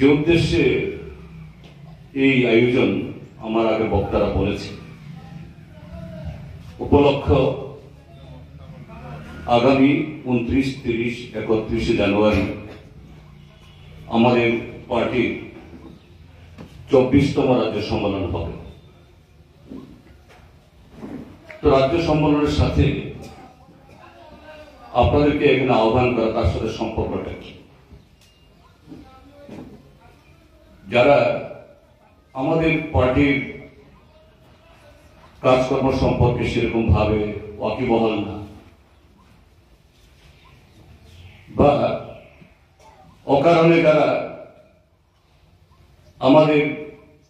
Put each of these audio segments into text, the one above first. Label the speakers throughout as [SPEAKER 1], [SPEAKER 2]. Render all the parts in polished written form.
[SPEAKER 1] যে উদ্দেশ্যে এই আয়োজন আমার আগে বক্তারা বলেছে, উপলক্ষ আগামী 29, 30, 31 জানুয়ারি আমাদের পার্টির 24তম রাজ্য সম্মেলন হবে। তো রাজ্য সম্মেলনের সাথে আপনাদেরকে এখানে আহ্বান করা, তার সাথে সম্পর্কটা কি? যারা আমাদের পার্টির কাজকর্ম সম্পর্কে সেরকম ভাবে ওয়াকিবহাল না, বা অকারণে যারা আমাদের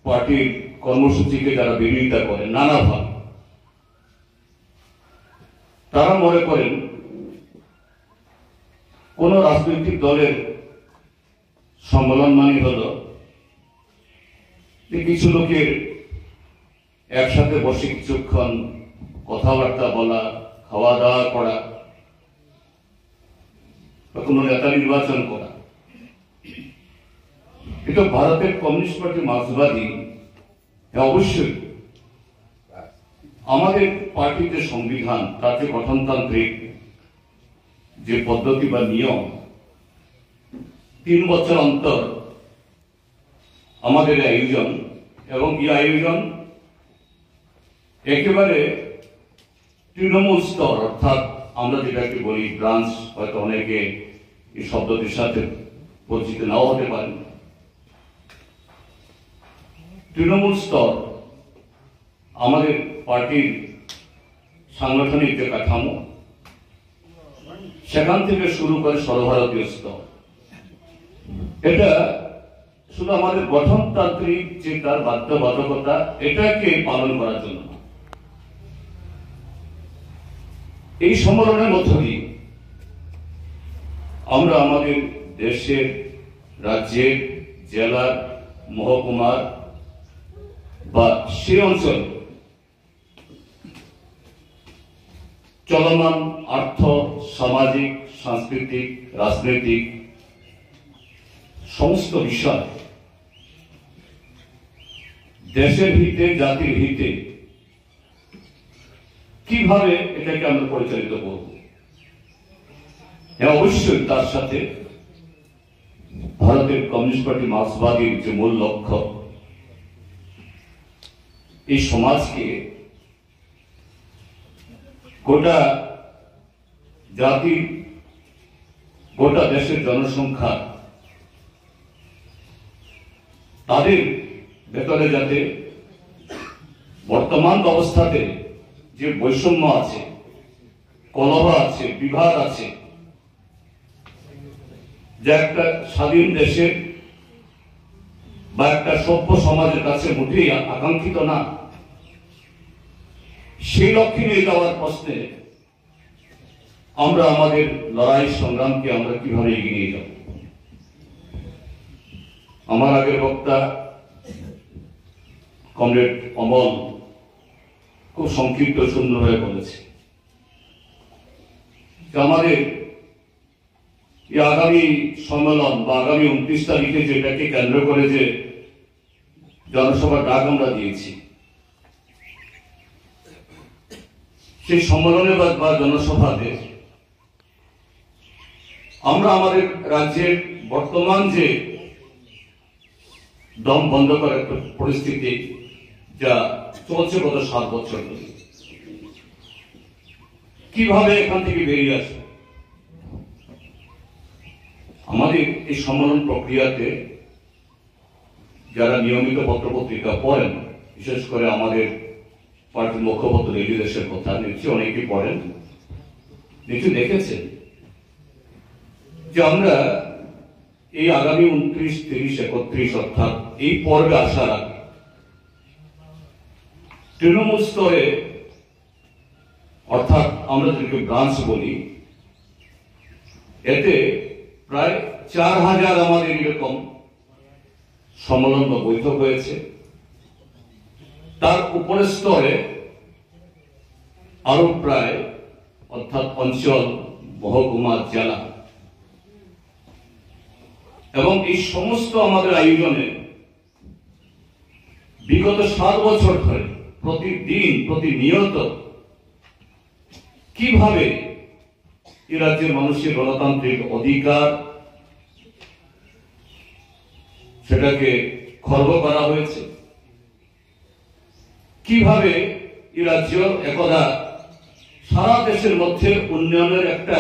[SPEAKER 1] পার্টির কর্মসূচিকে যারা বিরোধিতা করেন নানাভাবে, তারা মনে করেন কোন রাজনৈতিক দলের সম্মেলন মানে হল কিছু লোকের একসাথে বসে কিছুক্ষণ কথাবার্তা বলা, খাওয়া দাওয়া করা, বা কোন নেতা নির্বাচন করা। এটা ভারতের কমিউনিস্ট পার্টি মার্ক্সবাদী, অবশ্যই আমাদের পার্টির যে সংবিধান, তার যে গঠনতান্ত্রিক যে পদ্ধতি বা নিয়ম, 3 বছর অন্তর আমাদের আয়োজন, এবং এই আয়োজন একেবারে তৃণমূল স্তর, অর্থাৎ আমরা যেটাকে বলি ব্রাঞ্চ, হয়তো অনেকে এই শব্দটির সাথে পরিচিত নাও হতে পারেন। তৃণমূল স্তর আমাদের পার্টির সাংগঠনিক যে কাঠামো, সেখান থেকে শুরু করে সর্বভারতীয় স্তর। এটা শুধু আমাদের গঠনতান্ত্রিক যে তার বাধ্যবাধকতা, এটাকে পালন করার জন্য। এই সম্মেলনের মধ্য দিয়ে আমরা আমাদের দেশের, রাজ্যের, জেলার, মহকুমার বা সে অঞ্চল চলমান আর্থ, সামাজিক, সাংস্কৃতিক, রাজনৈতিক সমস্ত বিষয় দেশের হিতে, জাতির হিতে কিভাবে এটাকে আমরা পরিচালিত করব, অবশ্যই তার সাথে ভারতের কমিউনিস্ট পার্টি মার্ক্সবাদীর যে মূল লক্ষ্য, এই সমাজকে, গোটা জাতি, গোটা দেশের জনসংখ্যা, তাদের ভেতরে যাতে বর্তমান অবস্থাতে যে বৈষম্য আছে, কলহ আছে, বিভাগ আছে, যা একটা স্বাধীন দেশের বা একটা সভ্য সমাজের কাছে মোটেই আকাঙ্ক্ষিত না, সেই লক্ষ্যে নিয়ে যাওয়ার প্রশ্নে আমরা আমাদের লড়াই সংগ্রামকে আমরা কিভাবে এগিয়ে নিয়ে যাব। আমার আগের বক্তা কমরেড অমল খুব সংক্ষিপ্ত সুন্দরভাবে বলেছে যে আমাদের এই আগামী সম্মেলন বা আগামী 29 তারিখে যেটাকে কেন্দ্র করে যে জনসভার ডাক আমরা দিয়েছি, সেই সম্মেলনে বা জনসভাতে আমরা আমাদের রাজ্যের বর্তমান যে দম বন্ধ করার একটা পরিস্থিতি যা চলছে গত 7 বছর ধরে, কিভাবে এখান থেকে বেরিয়ে আসবে। আমাদের এই সম্মেলন প্রক্রিয়াতে যারা নিয়মিত পত্রপত্রিকা পড়েন, বিশেষ করে আমাদের পার্টির মুখপত্র রেডিও দেশের কথা নিশ্চয়ই অনেকেই পড়েন, নিশ্চয়ই দেখেছেন যে আমরা এই আগামী 29, 30, 31 অর্থাৎ এই পর্বে আসার আগে তৃণমূল স্তরে, অর্থাৎ আমরা যেটাকে ব্রাঞ্চ বলি, এতে প্রায় 4000 আমাদের এরকম সম্মেলন বা বৈঠক হয়েছে। তার উপরের স্তরে আরো প্রায়, অর্থাৎ অঞ্চল, মহকুমা, জেলা এবং এই সমস্ত আমাদের আয়োজনে বিগত 7 বছর ধরে প্রতিদিন প্রতিনিয়ত কিভাবে এই রাজ্যের মানুষের গণতান্ত্রিক অধিকার সেটাকে খর্ব করা হয়েছে, কিভাবে এই রাজ্য একদা সারা দেশের মধ্যে উন্নয়নের একটা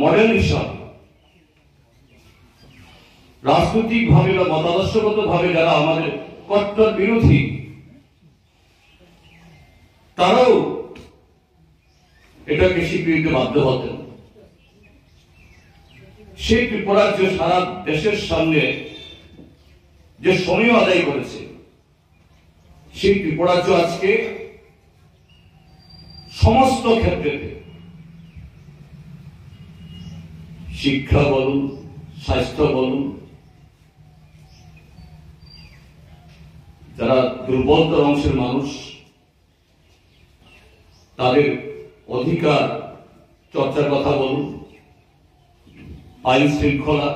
[SPEAKER 1] মডেল হিসাবে রাজনৈতিক ভাবে বা মতাদর্শগত ভাবে যারা আমাদের কট্টর বিরোধী তারাও এটাকে স্বীকৃতি বাধ্য হতেন। সেই ত্রিপুরাজ্য সারা দেশের সামনে যে সময় আদায় করেছে, সেই ত্রিপুরাজ্য আজকে সমস্ত ক্ষেত্রে শিক্ষা বলুন, স্বাস্থ্য বলুন, যারা দুর্বলতর অংশের মানুষ তাদের অধিকার চর্চার কথা বলুন, আইন শৃঙ্খলা,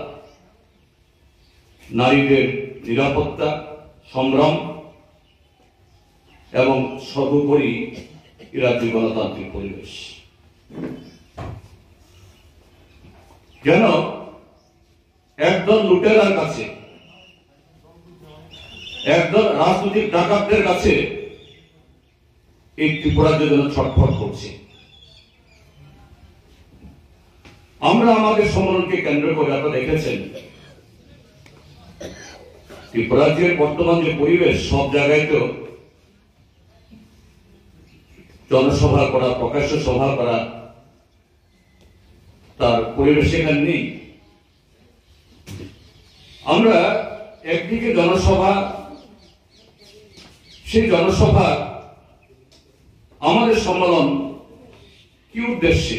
[SPEAKER 1] নারীদের নিরাপত্তা সংগ্রাম এবং সর্বোপরি রাজ্যের গণতান্ত্রিক পরিবেশ, যেন একদল লুটেরার কাছে, একদল রাজনৈতিক ডাকাতদের কাছে এই ত্রিপুরার জন্য ছটফট করছে। আমরা আমাদের সম্মেলনকে কেন্দ্র করে আপনারা দেখেছেন ত্রিপুরাজ্যের বর্তমান যে পরিবেশ, সব জায়গায় তো জনসভা করা, প্রকাশ্য সভা করা, তার পরিবেশ এখানে নেই। আমরা একদিকে জনসভা, সেই জনসভা আমাদের সম্মেলন কি উদ্দেশ্যে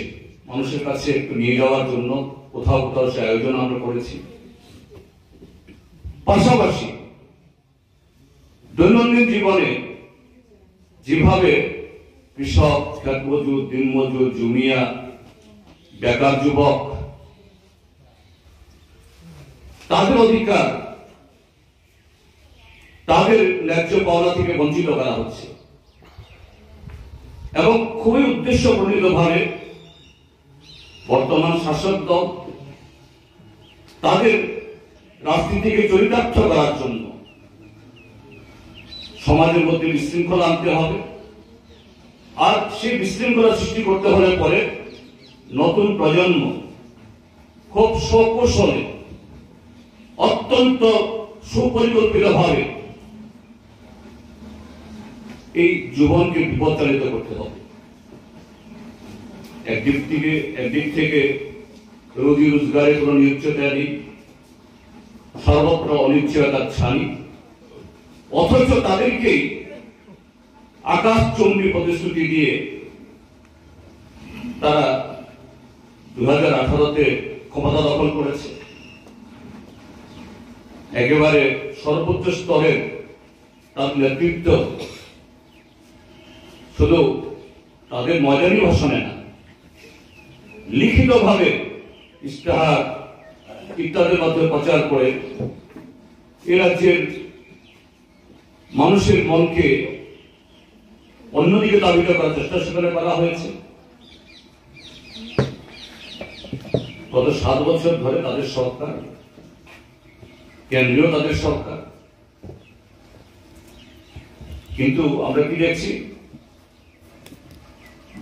[SPEAKER 1] মানুষের কাছে একটু নিয়ে যাওয়ার জন্য কোথাও কোথাও সে আয়োজন আমরা করেছি। পাশাপাশি দৈনন্দিন জীবনে যেভাবে কৃষক, খেতমজুর, দিনমজুর, জুমিয়া, বেকার যুবক তাদের অধিকার, তাদের ন্যায্য পাওনা থেকে বঞ্চিত করা হচ্ছে এবং খুবই উদ্দেশ্য প্রণীত ভাবে বর্তমান শাসক দল তাদের রাজনীতিকে চরিতার্থ করার জন্য সমাজের মধ্যে বিশৃঙ্খলা আনতে হবে। আর সেই বিশৃঙ্খলা সৃষ্টি করতে হলে পরে নতুন প্রজন্ম খুব সুকৌশলে, অত্যন্ত সুপরিকল্পিত ভাবে এই জীবনকে বিপদচালিত করতে হবে। একদিক থেকে রোজি রোজগারে কোন নিশ্চয়তা নেই, সর্বত্র অনিশ্চয়তার ছানি, অথচ তাদেরকেই আকাশচুম্বী প্রতিশ্রুতি দিয়ে তারা 2018-তে ক্ষমতা দখল করেছে। একেবারে সর্বোচ্চ স্তরের তার নেতৃত্ব শুধু তাদের ময়দানি ভাষণে না, লিখিতভাবে ইশতেহার ইত্যাদির মাধ্যমে প্রচার করে এ রাজ্যের মানুষের মনকে অন্যদিকে দাবিত করার চেষ্টা সেখানে করা হয়েছে। গত 7 বছর ধরে তাদের সরকার, কেন্দ্রীয় তাদের সরকার, কিন্তু আমরা কি দেখছি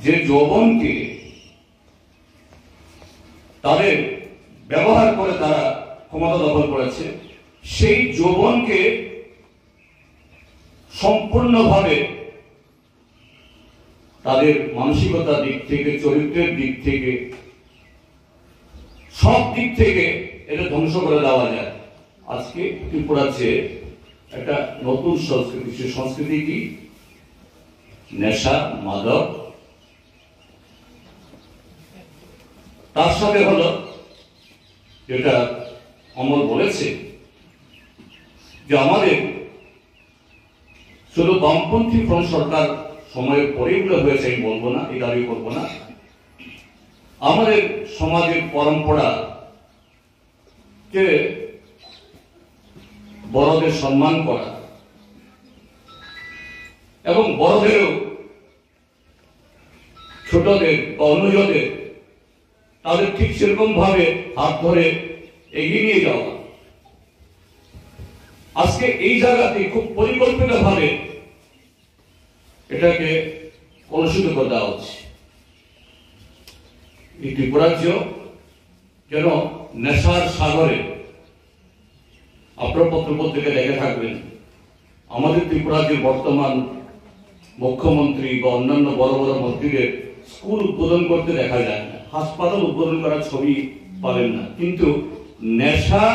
[SPEAKER 1] যে যৌবনকে তাদের ব্যবহার করে তারা ক্ষমতা দখল করেছে, সেই যৌবনকে সম্পূর্ণভাবে তাদের মানসিকতার দিক থেকে, চরিত্রের দিক থেকে, সব দিক থেকে এটা ধ্বংস করে দেওয়া যায়। আজকে ত্রিপুরাতে একটা নতুন সংস্কৃতি, সে সংস্কৃতি কি? নেশা, মাদক, তার সাথে হলো যেটা অমল বলেছে যে আমাদের শুধু বামপন্থী ফ্রন্ট সরকার সময়ের পরে এগুলো হয়েছে আমি বলবো না, এই দাবি করবো না। আমাদের সমাজের পরম্পরা যে বড়দের সম্মান করা এবং বড়দেরও ছোটদের বা অনুজদের তাদের ঠিক সেরকম ভাবে হাত ধরে এগিয়ে নিয়ে যাওয়া। আজকে এই জায়গাতে খুব পরিকল্পিত ভাবে এটাকে কলুষিত করে দেওয়া হচ্ছে। এই ত্রিপুরাজ্য যেন নেশার সাগরে, আপনার পত্রপত্রিকা দেখে থাকবেন, আমাদের ত্রিপুরাজ্যের বর্তমান মুখ্যমন্ত্রী বা অন্যান্য বড় বড় মন্ত্রীদের স্কুল উদ্বোধন করতে দেখা যায় না, হাসপাতাল উদ্বোধন করার ছবি পাবেন না, কিন্তু নেশা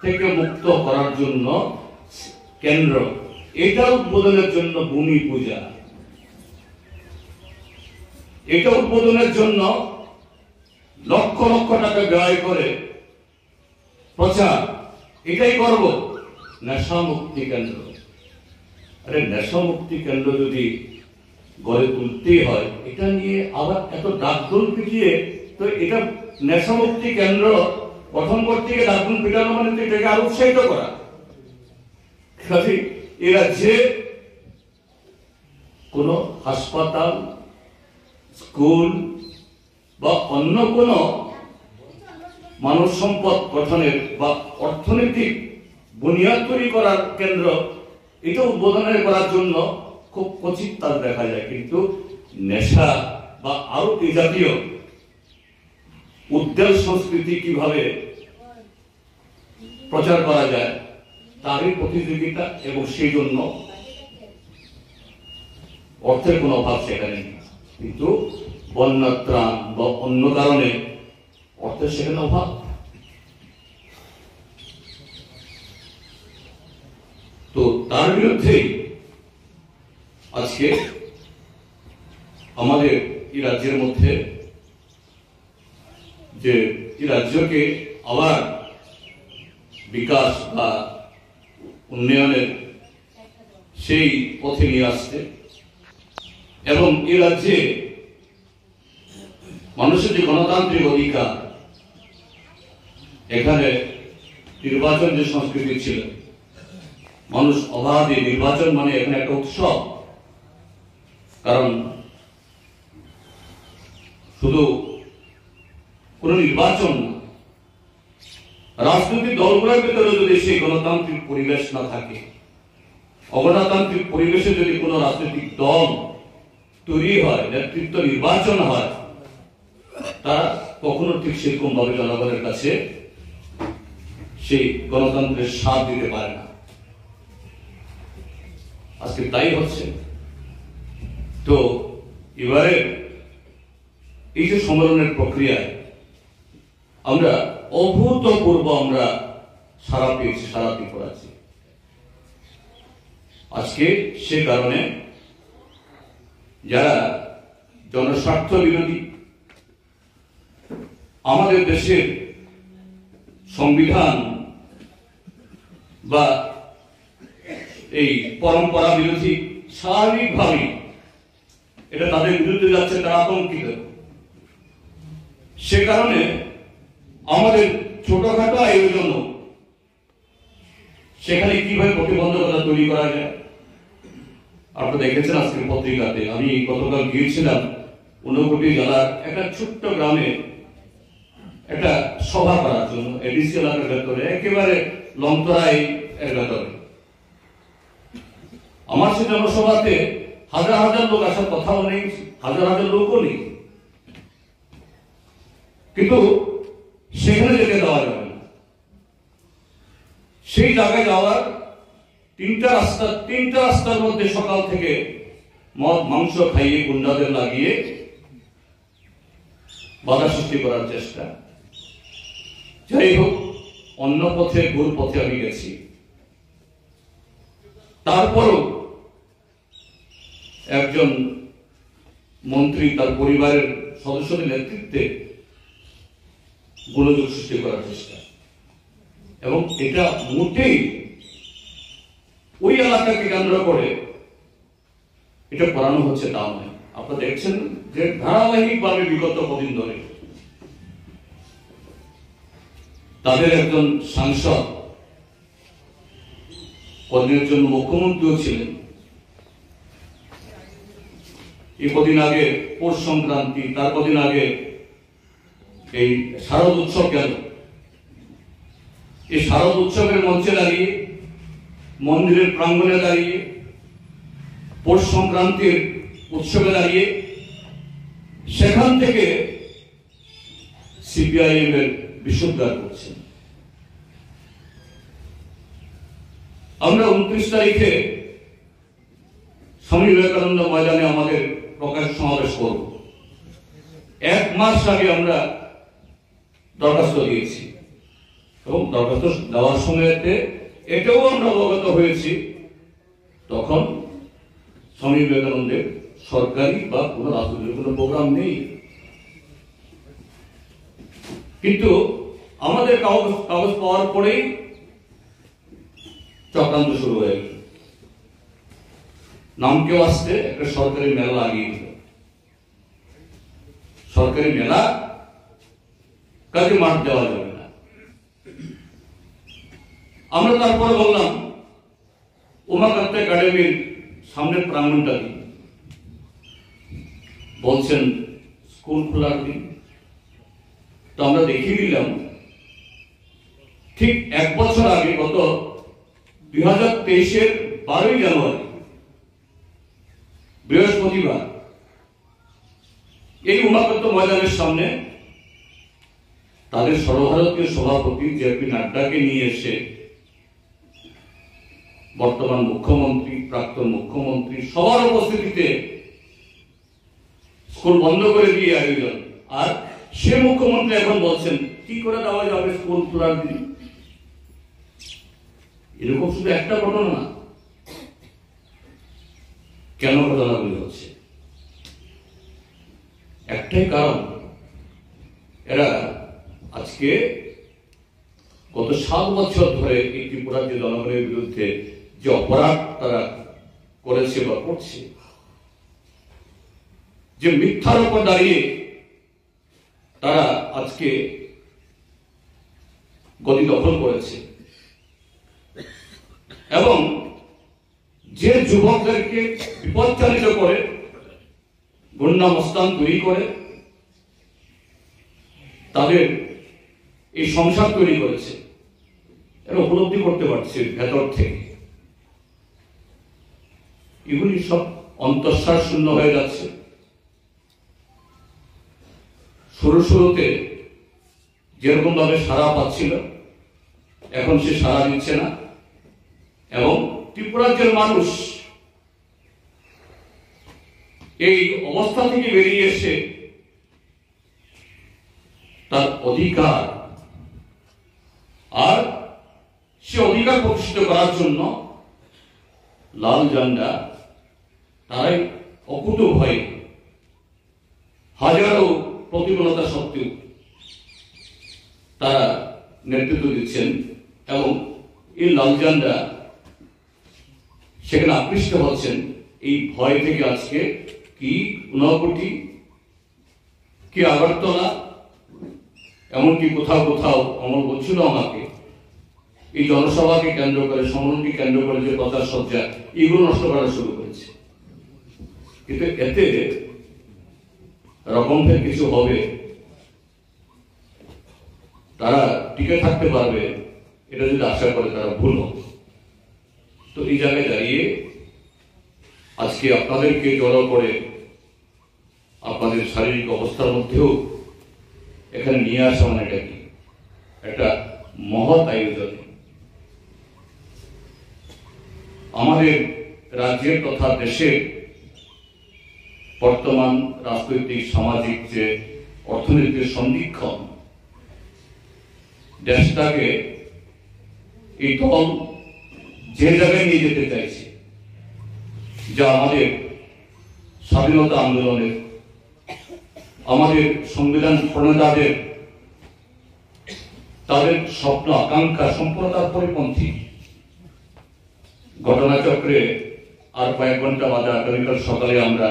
[SPEAKER 1] থেকে মুক্ত করার জন্য কেন্দ্র, এটা উদ্বোধনের জন্য ভূমি পূজা, এটা উদ্বোধনের জন্য লক্ষ লক্ষ টাকা ব্যয় করে প্রচার, এটাই করব নেশা মুক্তি কেন্দ্র। আরে নেশা মুক্তি কেন্দ্র যদি গড়ে তুলতেই হয়, এটা নিয়ে আবার এত ডাকদোল পিটিয়ে, তো এটা নেশা মুক্তি কেন্দ্র গঠন করতে গিয়ে ডাকদোল পিটানো মানে তো এটাকে আরো উৎসাহিত করা। কাজে এ রাজ্যে কোন হাসপাতাল, স্কুল বা অন্য কোন মানব সম্পদ গঠনের বা অর্থনৈতিক বুনিয়াদ তৈরি করার কেন্দ্র, এটা উদ্বোধনের করার জন্য খুব কচিত তার দেখা যায়। কিন্তু নেশা বা আরো এই জাতীয় উদ্যোগ সংস্কৃতি কিভাবে প্রচার করা যায় তারই প্রতিযোগিতা, এবং সেই জন্য অর্থের কোনো অভাব সেখানে নেই। কিন্তু বন্যা ত্রাণ বা অন্য কারণে অর্থের সেখানে অভাব। তো তার বিরুদ্ধেই আজকে আমাদের এই রাজ্যের মধ্যে যে এই রাজ্যকে আবার বিকাশ বা উন্নয়নের সেই পথে নিয়ে আসতে, এবং এই রাজ্যে মানুষের যে গণতান্ত্রিক অধিকার, এখানে নির্বাচন যে সংস্কৃতি ছিল, মানুষ অবাধে নির্বাচন মানে এখানে একটা উৎসব, কারণ শুধু কোন নির্বাচন না, রাজনৈতিক দলগুলোর ভিতরে যদি সেই গণতান্ত্রিক পরিবেশ না থাকে, অগণতান্ত্রিক পরিবেশে যদি কোন রাজনৈতিক দল তৈরি হয়, নেতৃত্ব নির্বাচন হয়, তারা কখনো ঠিক সেরকম ভাবে জনগণের কাছে সেই গণতন্ত্রের স্বাদ দিতে পারে না। আজকে তাই হচ্ছে। তো এবারে এই যে সম্মেলনের প্রক্রিয়ায় আমরা অভূতপূর্ব আমরা সারা পেয়েছি, সারা ত্রিপুরাছি। আজকে সে কারণে যারা জনস্বার্থ বিরোধী, আমাদের দেশের সংবিধান বা এই পরম্পরা বিরোধী, স্বাভাবিকভাবেই এটা তাদের বিরুদ্ধে যাচ্ছে, তারা আতঙ্কিত। সে কারণে আমাদের ছোটখাটো আয়োজন সেখানে কিভাবে প্রতিবন্ধকতা তৈরি করা যায়, আপনারা দেখেছেন আজকের পত্রিকাতে। আমি গতকাল গিয়েছিলাম ঊনকোটি জেলার একটা ছোট্ট গ্রামে একটা সভা করার জন্য, এডিসি এলাকার ভেতরে, একেবারে লংতরাই এর ভেতরে। আমার সে জনসভাতে হাজার হাজার লোক আসার কথাও নেই, হাজার হাজার লোকও নেই, কিন্তু সেখানে যেতে দেওয়া যাবে না। সেই জায়গায় যাওয়ার তিনটা রাস্তার মধ্যে সকাল থেকে মদ মাংস খাইয়ে গুন্ডাদের লাগিয়ে বাধা সৃষ্টি করার চেষ্টা। যাই হোক, অন্য পথে, ভুল পথে আমি গেছি। তারপরও একজন মন্ত্রী তার পরিবারের সদস্যদের নেতৃত্বে গোলযোগ সৃষ্টি করার চেষ্টা, এবং এটা মোটেই ওই এলাকাকে কেন্দ্র করে এটা করানো হচ্ছে তা নয়। আপনারা দেখছেন যে ধারাবাহিকভাবে বিগত কদিন ধরে তাদের একজন সাংসদ কদিনের জন্য মুখ্যমন্ত্রীও ছিলেন। এই কদিন আগে পৌষ সংক্রান্তি, তার কদিন আগে এই শারদ উৎসব গেল। এই শারদ উৎসবের মঞ্চে দাঁড়িয়ে, মন্দিরের প্রাঙ্গণে দাঁড়িয়ে, পৌষ সংক্রান্তির উৎসবে দাঁড়িয়ে সেখান থেকে সিপিআইএম এর বিশুদ্ধার করছেন। আমরা 29 তারিখে স্বামী বিবেকানন্দ ময়দানে আমাদের প্রকাশ সমাবেশ করব। 1 মাস আগে আমরা দরখাস্ত দিয়েছি এবং দরখাস্ত দেওয়ার সময়তে এটাও আমরা অবগত হয়েছি, তখন স্বামী বিবেকানন্দের সরকারি বা কোন রাজনৈতিক কোন প্রোগ্রাম নেই। কিন্তু আমাদের কাগজ পাওয়ার পরেই চক্রান্ত শুরু হয়ে গেল। নাম কেউ আসতে একটা সরকারি মেলা লাগিয়ে দিল। সরকারি মেলা কাজে মাঠ দেওয়া যাবে না। আমরা তারপরে বললাম উমাকান্ত একাডেমির সামনের প্রাঙ্গণটা দিন, বলছেন স্কুল খোলার দিন। তো আমরা দেখিয়ে দিলাম ঠিক 1 বছর আগে, গত 2023-এর 12ই জানুয়ারি বৃহস্পতিবার এই উমাকান্ত ময়দানের সামনে তাদের সর্বভারতীয় সভাপতি জেপি নাড্ডাকে নিয়ে এসে বর্তমান মুখ্যমন্ত্রী, প্রাক্তন মুখ্যমন্ত্রী সবার উপস্থিতিতে স্কুল বন্ধ করে দিয়ে আয়োজন। আর সে মুখ্যমন্ত্রী এখন বলছেন কি করে দেওয়া যাবে স্কুল খোলার দিন। এরকম শুধু একটা ঘটনা না, কেন ঘটনাগুলি হচ্ছে? একটাই কারণ, এরা আজকে গত 7 বছর ধরে এই ত্রিপুরার যে জনগণের বিরুদ্ধে যে অপরাধ তারা করেছে বা করছে, যে মিথ্যার উপর দাঁড়িয়ে তারা আজকে গদি দখল করেছে এবং যে যুবকদেরকে বিপদচালিত করে গুন্ডা মস্তান তৈরি করে তাদের এই সংসার তৈরি করেছে, এরা উপলব্ধি করতে পারছে ভেতর থেকে। এগুলি সব অন্তঃসার শূন্য হয়ে যাচ্ছে। শুরুতে যেরকম ভাবে সাড়া পাচ্ছিল, এখন সে সাড়া দিচ্ছে না এবং ত্রিপুরাজ্যের মানুষ এই অবস্থা থেকে বেরিয়ে এসে তার অধিকার আর সে অধিকার প্রতিষ্ঠিত করার জন্য লাল ঝান্ডা তারাই অকুত ভয়ে হাজারো প্রতিকূলতা সত্ত্বেও তারা নেতৃত্ব দিচ্ছেন এবং এই লাল ঝান্ডা সেখানে আকৃষ্ট হচ্ছেন। এই ভয় থেকে আজকে কি ঊনকোটি, কি আগরতলা, এমনকি কোথাও কোথাও অমল বলছিল আমাকে এই জনসভাকে কেন্দ্র করে, সম্মেলনকে কেন্দ্র করে যে প্রচার সজ্জা, এগুলো নষ্ট করা শুরু করেছে। কিন্তু এতে রকমফের কিছু হবে, তারা টিকে থাকতে পারবে, এটা যদি আশা করে তারা ভুল হবে। তো এই জায়গায় দাঁড়িয়ে আজকে আপনাদেরকে জড়ো করে আপনাদের শারীরিক অবস্থার মধ্যেও এখানে নিয়ে আসা মানে এটা কি একটা মহৎ আয়োজন। আমাদের রাজ্যের তথা দেশের বর্তমান রাজনৈতিক, সামাজিক যে অর্থনৈতিক সন্ধিক্ষণ, দেশটাকে এই দল যে জায়গায় নিয়ে যেতে চাইছে, যা আমাদের স্বাধীনতা আন্দোলনের, আমাদের সংবিধান প্রণেতাদের তাদের স্বপ্ন আকাঙ্ক্ষা সম্পূর্ণতার পরিপন্থী। ঘটনাচক্রে আর কয়েক ঘন্টা বাদে আগামীকাল সকালে আমরা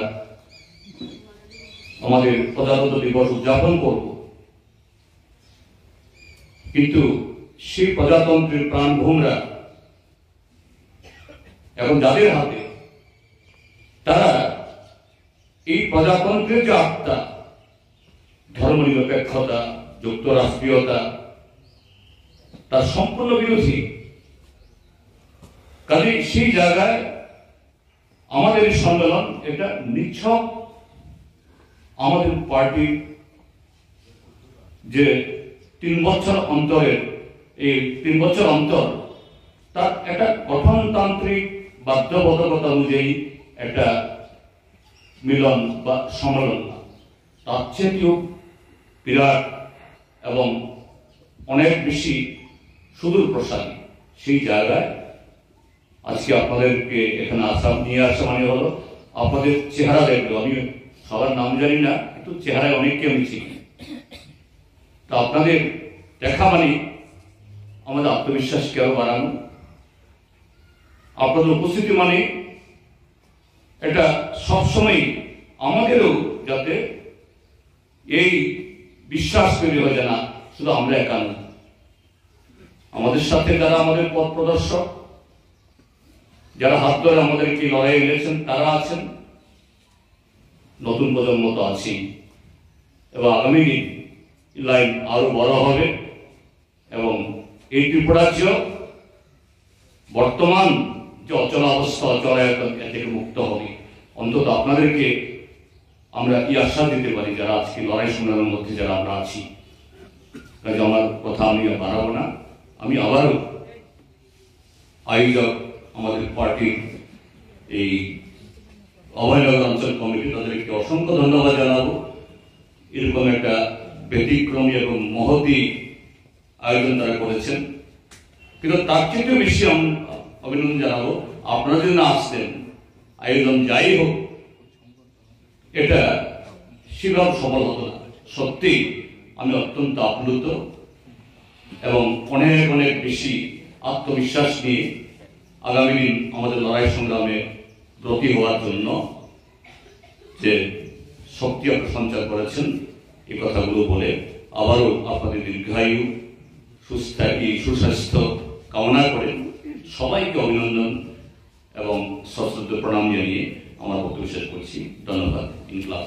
[SPEAKER 1] আমাদের প্রজাতন্ত্র দিবস উদযাপন করব, কিন্তু সেই প্রজাতন্ত্রের প্রাণভূমরা এখন যাদের হাতে, তারা এই প্রজাতন্ত্রের যে আত্মা, ধর্মনিরপেক্ষতা, যুক্তরাষ্ট্রীয়তা, তার সম্পূর্ণ বিরোধী। কাজে সেই জায়গায় আমাদের এই সম্মেলন এটা নিছক আমাদের পার্টির যে 3 বছর অন্তরের, এই 3 বছর অন্তর তার একটা গঠনতান্ত্রিক বাধ্যবাধকতা অনুযায়ী একটা মিলন বা সম্মেলন না, তার চেয়েও বিরাট এবং অনেক বেশি সুদূর প্রসারী। সেই জায়গায় আজকে আপনাদেরকে এখানে নিয়ে আসা মানে হলো আপনাদের চেহারা দেখলো। আমি সবার নাম জানি না, কিন্তু চেহারায় অনেককে আমি চিনি। তো আপনাদের দেখা মানে আমাদের আত্মবিশ্বাসকে আরো বাড়ানো, আপনাদের উপস্থিতি মানে এটা সবসময় আমাদেরও যাতে এই বিশ্বাস তৈরি হয় যে না শুধু আমরা একা নই, আমাদের সাথে যারা আমাদের পথ প্রদর্শক, যারা হাত ধরে আমাদেরকে লড়াই এনেছেন তারা আছেন, নতুন প্রজন্ম তো আছেই, এবং আগামী দিন লাইন আরো বড় হবে এবং এই ত্রিপুরাজ্য বর্তমান যে অচলাবস্থা, অচলায়তন থেকে মুক্ত হবে। অন্তত আপনাদেরকে আমরা এই আশা দিতে পারি যারা আজকে লড়াই সংগ্রামের মধ্যে যারা আমরা আছি। কাজে আমার কথা আমি বাড়াবো না, আমি আবারও আয়োজক আমাদের পার্টির এই অভয়নগর অঞ্চল কমিটি তাদেরকে অসংখ্য ধন্যবাদ জানাবো। এরকম একটা ব্যতিক্রমী এবং মহতি আয়োজন তারা করেছেন, কিন্তু তার চেয়ে বেশি অভিনন্দন জানাবো আপনারা যদি না আসতেন, আয়োজন যাই হোক এটা সেভাবে সফল হতো না। সত্যি আমি অত্যন্ত আপ্লুত এবং অনেক অনেক বেশি আত্মবিশ্বাস নিয়ে আগামী দিন আমাদের লড়াই সংগ্রামে ব্রতী হওয়ার জন্য যে শক্তি আপনারা সঞ্চার করেছেন, এই কথাগুলো বলে আবারও আপনাদের দীর্ঘায়ু, সুস্বাস্থ্য কামনা করে সবাইকে অভিনন্দন এবং সশ্রদ্ধ প্রণাম জানিয়ে আমার বক্তব্য শেষ করছি। ধন্যবাদ। ইনকলাব।